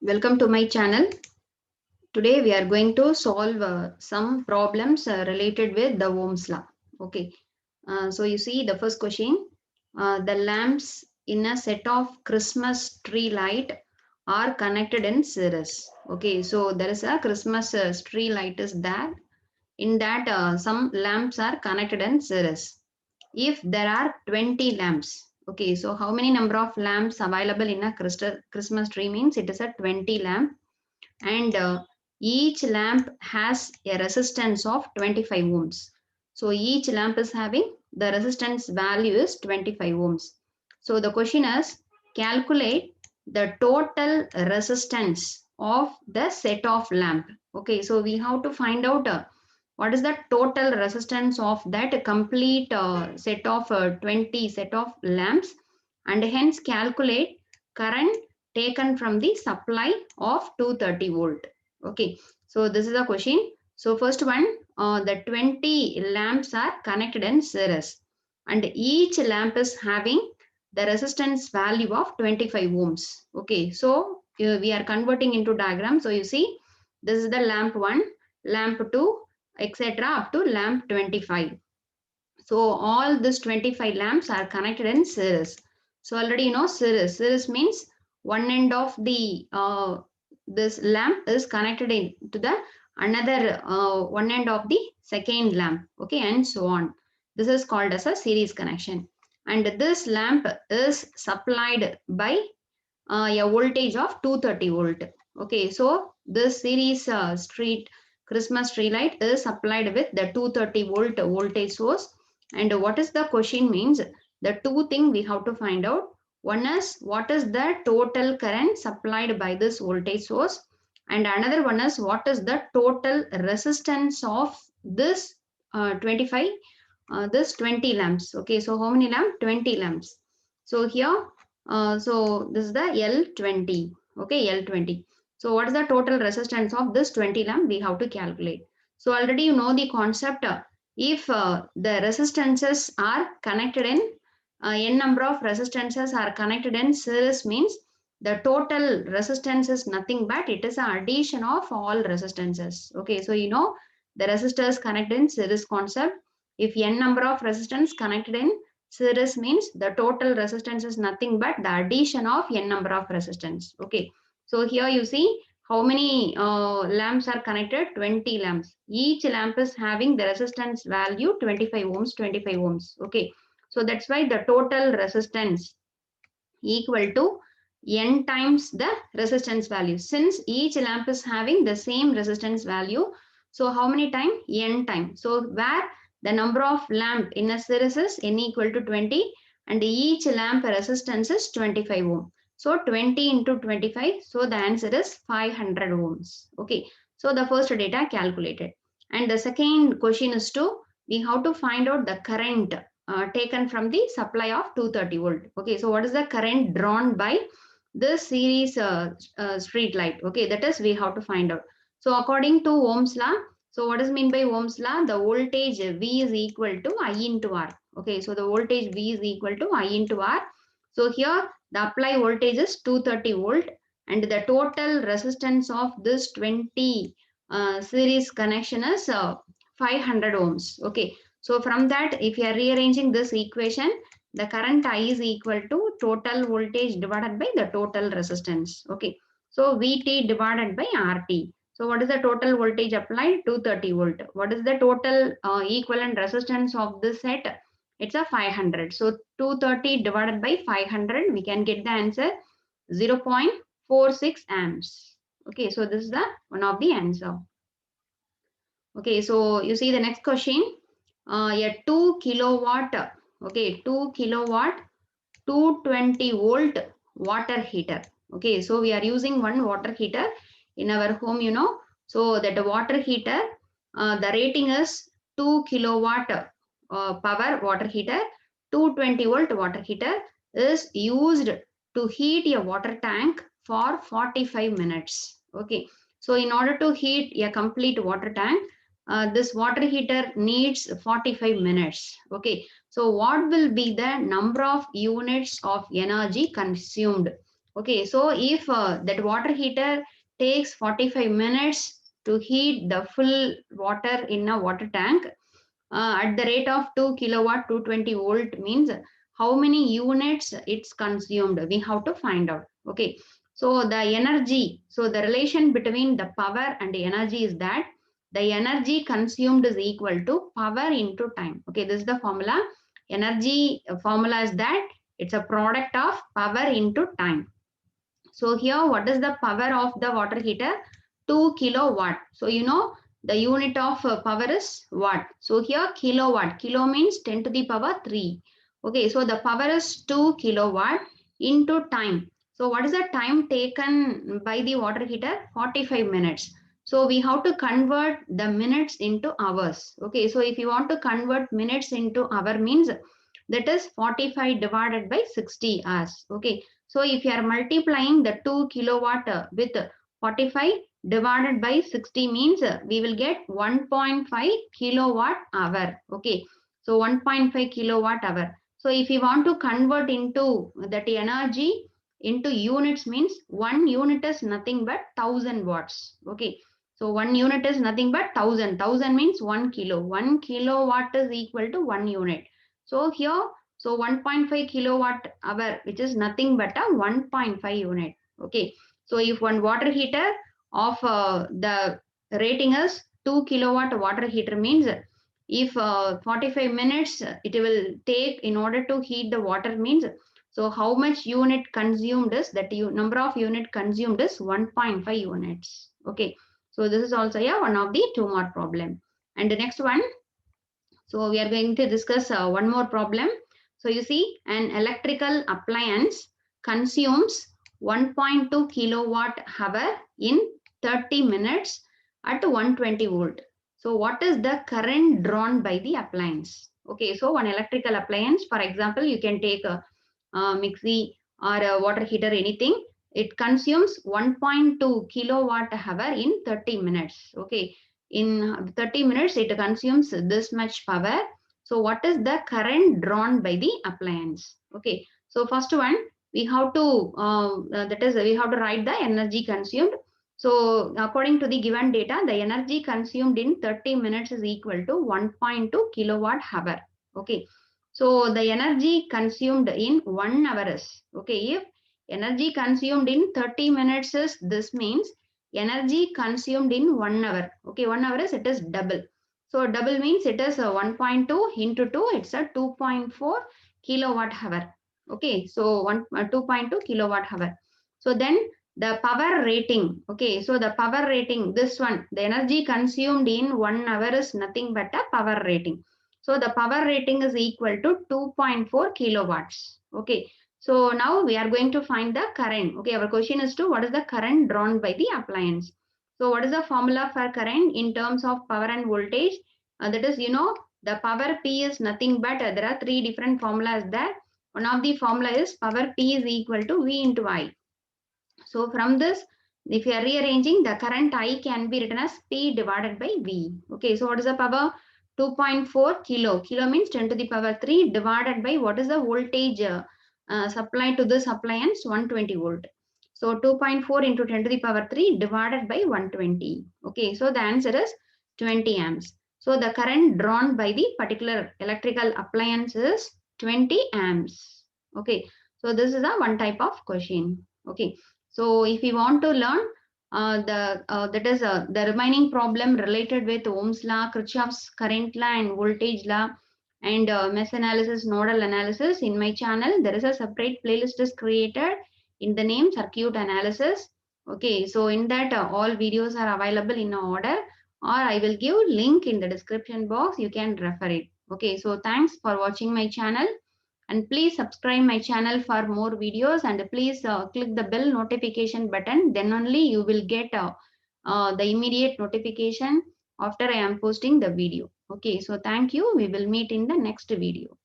Welcome to my channel. Today we are going to solve some problems related with the Ohm's law. Okay. So you see the first question. The lamps in a set of Christmas tree light are connected in series. Okay. So there is a Christmas tree light is there. In that some lamps are connected in series. If there are 20 lamps. Okay. So how many number of lamps available in a Christmas tree means it is a 20 lamp, and each lamp has a resistance of 25 ohms. So each lamp is having the resistance value is 25 ohms. So the question is calculate the total resistance of the set of lamp. Okay, so we have to find out what is the total resistance of that complete set of 20 set of lamps, and hence calculate current taken from the supply of 230 volt. Okay, so this is the question. So first one, the 20 lamps are connected in series, and each lamp is having the resistance value of 25 ohms. Okay, so we are converting into diagram. So you see, this is the lamp 1, lamp 2, etc. up to lamp 25. So all these 25 lamps are connected in series. So already you know series. Series means one end of the this lamp is connected in to the another one end of the second lamp. Okay, and so on. This is called as a series connection. And this lamp is supplied by a voltage of 230 volt. Okay, so this series street Christmas tree light is supplied with the 230 volt voltage source. And what is the question means, the two thing we have to find out. One is what is the total current supplied by this voltage source, and another one is what is the total resistance of this 25 this 20 lamps. Okay, so how many lamp? 20 lamps. So here so this is the L20. Okay, L20. So what is the total resistance of this 20 lamp? We have to calculate. So already you know the concept. If the resistances are connected in n number of resistances are connected in series means the total resistance is nothing but it is an addition of all resistances. Okay, so you know the resistors connected in series concept. If n number of resistance connected in series means the total resistance is nothing but the addition of n number of resistance. Okay, so here you see how many lamps are connected. 20 lamps. Each lamp is having the resistance value 25 ohms, 25 ohms. Okay, so that's why the total resistance equal to n times the resistance value. Since each lamp is having the same resistance value, so how many time? N time. So where the number of lamp in a series is n equal to 20, and each lamp resistance is 25 ohm. So 20 into 25, so the answer is 500 ohms. Okay, so the first data calculated. And the second question is to, we have to find out the current taken from the supply of 230 volt. Okay, so what is the current drawn by this series street light? Okay, that is we have to find out. So according to Ohm's law, so what is mean by Ohm's law? The voltage V is equal to I into R. Okay, so the voltage V is equal to I into R. So here the applied voltage is 230 volt, and the total resistance of this 20 series connection is 500 ohms. Okay, so from that, if you are rearranging this equation, the current I is equal to total voltage divided by the total resistance. Okay, so VT divided by RT. So what is the total voltage applied? 230 volt. What is the total equivalent resistance of this set? It's a 500. So 230 divided by 500, we can get the answer 0.46 amps. Okay, so this is the one of the answer. Okay, so you see the next question. A 2 kilowatt, okay, 2 kilowatt 220 volt water heater. Okay, so we are using one water heater in our home, you know. So that the water heater, the rating is 2 kilowatt power water heater. 220 volt water heater is used to heat a water tank for 45 minutes. Okay, so in order to heat a complete water tank, this water heater needs 45 minutes. Okay, so what will be the number of units of energy consumed? Okay, so if that water heater takes 45 minutes to heat the full water in a water tank at the rate of 2 kilowatt 220 volt means how many units it's consumed, we have to find out. Okay, so the energy, so the relation between the power and the energy is that the energy consumed is equal to power into time. Okay, this is the formula. Energy formula is that it's a product of power into time. So here, what is the power of the water heater? 2 kilowatt. So you know the unit of power is watt. So here kilowatt. Kilo means 10 to the power 3. Okay, so the power is 2 kilowatt into time. So what is the time taken by the water heater? 45 minutes. So we have to convert the minutes into hours. Okay, so if you want to convert minutes into hour means that is 45 divided by 60 hours. Okay, so if you are multiplying the 2 kilowatt with 45 divided by 60 means we will get 1.5 kilowatt hour. Okay, so 1.5 kilowatt hour. So if you want to convert into that energy into units means 1 unit is nothing but 1000 watts. Okay, so 1 unit is nothing but 1000 means 1 kilo. 1 kilowatt is equal to 1 unit. So here, so 1.5 kilowatt hour, which is nothing but a 1.5 unit. Okay, so if one water heater of the rating is 2 kilowatt water heater means if 45 minutes it will take in order to heat the water means, so how much unit consumed is that number of unit consumed is 1.5 units. Okay, so this is also one of the 2 more problem. And the next one, so we are going to discuss one more problem. So you see, an electrical appliance consumes 1.2 kilowatt hour in 30 minutes at 120 volt. So what is the current drawn by the appliance? Okay, so one electrical appliance, for example, you can take a mixie or a water heater, anything. It consumes 1.2 kilowatt hour in 30 minutes. Okay, in 30 minutes it consumes this much power. So what is the current drawn by the appliance? Okay, so first one we have to that is we have to write the energy consumed. So according to the given data, the energy consumed in 30 minutes is equal to 1.2 kilowatt hour. Okay, so the energy consumed in 1 hour is, okay, if energy consumed in 30 minutes is, this means energy consumed in 1 hour. Okay, 1 hour is, it is double. So double means it is 1.2 into 2, it's a 2.4 kilowatt hour. Okay, so 2.2 kilowatt hour. So then the power rating. Okay, so the power rating, this one, the energy consumed in 1 hour is nothing but a power rating. So the power rating is equal to 2.4 kilowatts. Okay, so now we are going to find the current. Okay, our question is to what is the current drawn by the appliance. So what is the formula for current in terms of power and voltage? That is, you know, the power P is nothing but there are 3 different formulas there. One of the formula is power P is equal to V into I. So from this, if you are rearranging, the current I can be written as P divided by V. Okay, so what is the power? 2.4 kilo. Kilo means 10 to the power 3 divided by what is the voltage supplied to this appliance? 120 volt. So 2.4 into 10 to the power 3 divided by 120. Okay, so the answer is 20 amps. So the current drawn by the particular electrical appliance is 20 amps. Okay, so this is a one type of question. Okay, so if you want to learn the remaining problem related with Ohm's law, Kirchhoff's current law and voltage law and mesh analysis, nodal analysis, in my channel, there is a separate playlist is created in the name circuit analysis. Okay, so in that all videos are available in order, or I will give link in the description box. You can refer it. Okay, so thanks for watching my channel. And please subscribe my channel for more videos, and please click the bell notification button, then only you will get the immediate notification after I am posting the video. Okay, so thank you. We will meet in the next video.